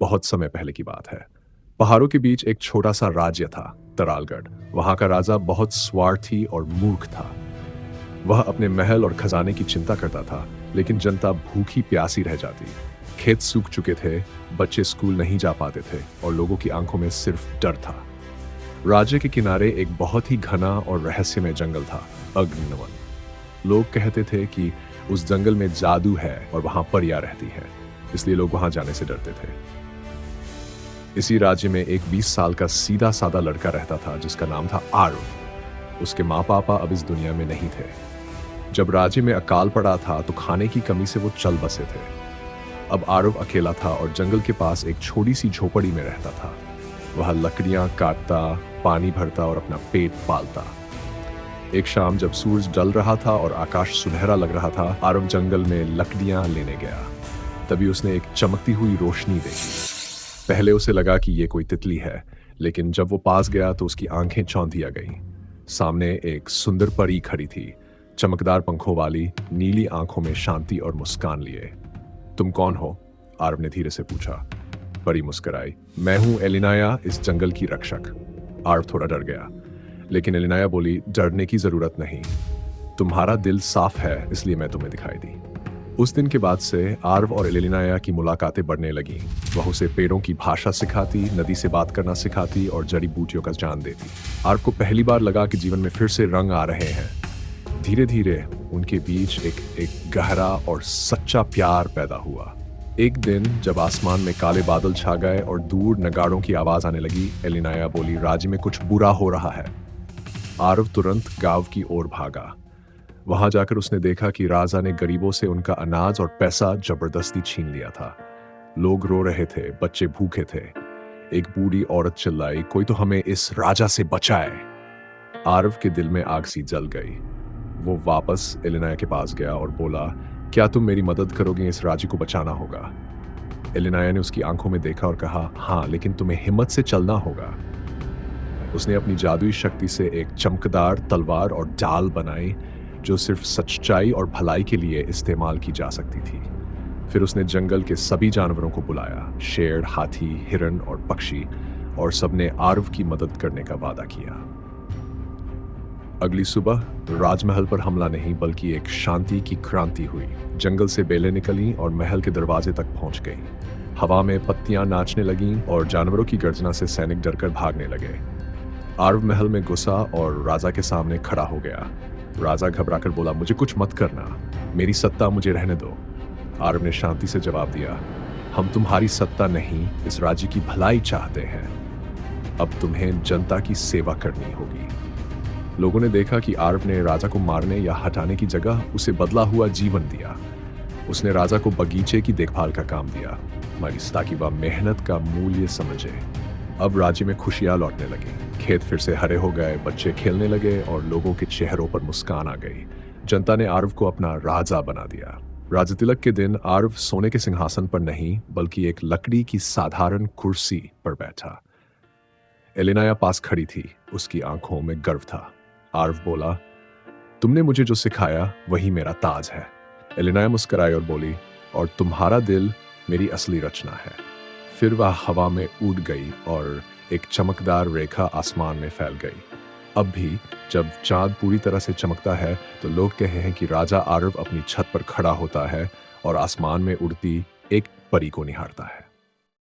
बहुत समय पहले की बात है। पहाड़ों के बीच एक छोटा सा राज्य था, तरालगढ़। वहां का राजा बहुत स्वार्थी और मूर्ख था। वह अपने महल और खजाने की चिंता करता था, लेकिन जनता भूखी प्यासी रह जाती। खेत सूख चुके थे, बच्चे स्कूल नहीं जा पाते थे और लोगों की आंखों में सिर्फ डर था। राज्य के किनारे एक बहुत ही घना और रहस्यमय जंगल था, अग्निवन। लोग कहते थे कि उस जंगल में जादू है और वहां परियां रहती है, इसलिए लोग वहां जाने से डरते थे। इसी राज्य में एक 20 साल का सीधा साधा लड़का रहता था जिसका नाम था आरुफ। उसके माँ पापा अब इस दुनिया में नहीं थे। जब राज्य में अकाल पड़ा था तो खाने की कमी से वो चल बसे थे। अब आरुफ अकेला था और जंगल के पास एक छोटी सी झोपड़ी में रहता था। वह लकड़ियां काटता, पानी भरता और अपना पेट पालता। एक शाम जब सूरज ढल रहा था और आकाश सुनहरा लग रहा था, आरुफ जंगल में लकड़ियां लेने गया। तभी उसने एक चमकती हुई रोशनी देखी। पहले उसे लगा कि ये कोई तितली है, लेकिन जब वो पास गया तो उसकी आंखें चौंधिया गईं। सामने एक सुंदर परी खड़ी थी, चमकदार पंखों वाली, नीली आंखों में शांति और मुस्कान लिए। तुम कौन हो? आरव ने धीरे से पूछा। परी मुस्कुराई। मैं हूं एलिनाया, इस जंगल की रक्षक। आरव थोड़ा डर गया, लेकिन एलिनाया बोली, डरने की जरूरत नहीं। तुम्हारा दिल साफ है, इसलिए मैं तुम्हें दिखाई दी। उस दिन के बाद से आर्व और एलिनाया की मुलाकातें बढ़ने लगीं। वह उसे पेड़ों की भाषा सिखाती, नदी से बात करना सिखाती और जड़ी बूटियों का ज्ञान देती। आर्व को पहली बार लगा कि जीवन में फिर से रंग आ रहे हैं। धीरे धीरे उनके बीच एक गहरा और सच्चा प्यार पैदा हुआ। एक दिन जब आसमान में काले बादल छा गए और दूर नगाड़ों की आवाज आने लगी, एलिनाया बोली, राज्य में कुछ बुरा हो रहा है। आर्व तुरंत गांव की ओर भागा। वहां जाकर उसने देखा कि राजा ने गरीबों से उनका अनाज और पैसा जबरदस्ती छीन लिया था। लोग रो रहे थे, बच्चे भूखे थे। एक बूढ़ी औरत चिल्लाई, कोई तो हमें इस राजा से बचाए। आरव के दिल में आग सी जल गई। वो वापस एलिनाया के पास गया और बोला, क्या तुम मेरी मदद करोगे? इस राज्य को बचाना होगा। एलिनाया ने उसकी आंखों में देखा और कहा, हाँ, लेकिन तुम्हें हिम्मत से चलना होगा। उसने अपनी जादुई शक्ति से एक चमकदार तलवार और ढाल बनाई जो सिर्फ सच्चाई और भलाई के लिए इस्तेमाल की जा सकती थी। फिर उसने जंगल के सभी जानवरों को बुलाया, शेर, हाथी, हिरन और पक्षी, और सबने आर्व की मदद करने का वादा किया। अगली सुबह राजमहल पर हमला नहीं बल्कि एक शांति की क्रांति हुई। जंगल से बेलें निकलीं और महल के दरवाजे तक पहुंच गईं। हवा में पत्तियां नाचने लगीं और जानवरों की गर्जना से सैनिक डरकर भागने लगे। आर्व महल में घुसा और राजा के सामने खड़ा हो गया। राजा घबराकर बोला, मुझे कुछ मत करना, मेरी सत्ता मुझे रहने दो। आर्व ने शांति से जवाब दिया, हम तुम्हारी सत्ता नहीं, इस राज्य की भलाई चाहते हैं। अब तुम्हें जनता की सेवा करनी होगी। लोगों ने देखा कि आर्व ने राजा को मारने या हटाने की जगह उसे बदला हुआ जीवन दिया। उसने राजा को बगीचे की देखभाल का काम दिया, ताकि वह मेहनत का मूल्य समझे। अब राज्य में खुशियां लौटने लगी। खेत फिर से हरे हो गए, बच्चे खेलने लगे और लोगों के चेहरों पर मुस्कान आ गई। जनता ने आर्व को अपना राजा बना दिया। राज तिलक के दिन आर्व सोने के सिंहासन पर नहीं बल्कि एक लकड़ी की साधारण कुर्सी पर बैठा। एलिनाया पास खड़ी थी, उसकी आंखों में गर्व था। आर्व बोला, तुमने मुझे जो सिखाया वही मेरा ताज है। एलिनाया मुस्कुराई और बोली, और तुम्हारा दिल मेरी असली रचना है। फिर वह हवा में उड़ गई और एक चमकदार रेखा आसमान में फैल गई। अब भी जब चांद पूरी तरह से चमकता है तो लोग कहते हैं कि राजा आर्व अपनी छत पर खड़ा होता है और आसमान में उड़ती एक परी को निहारता है।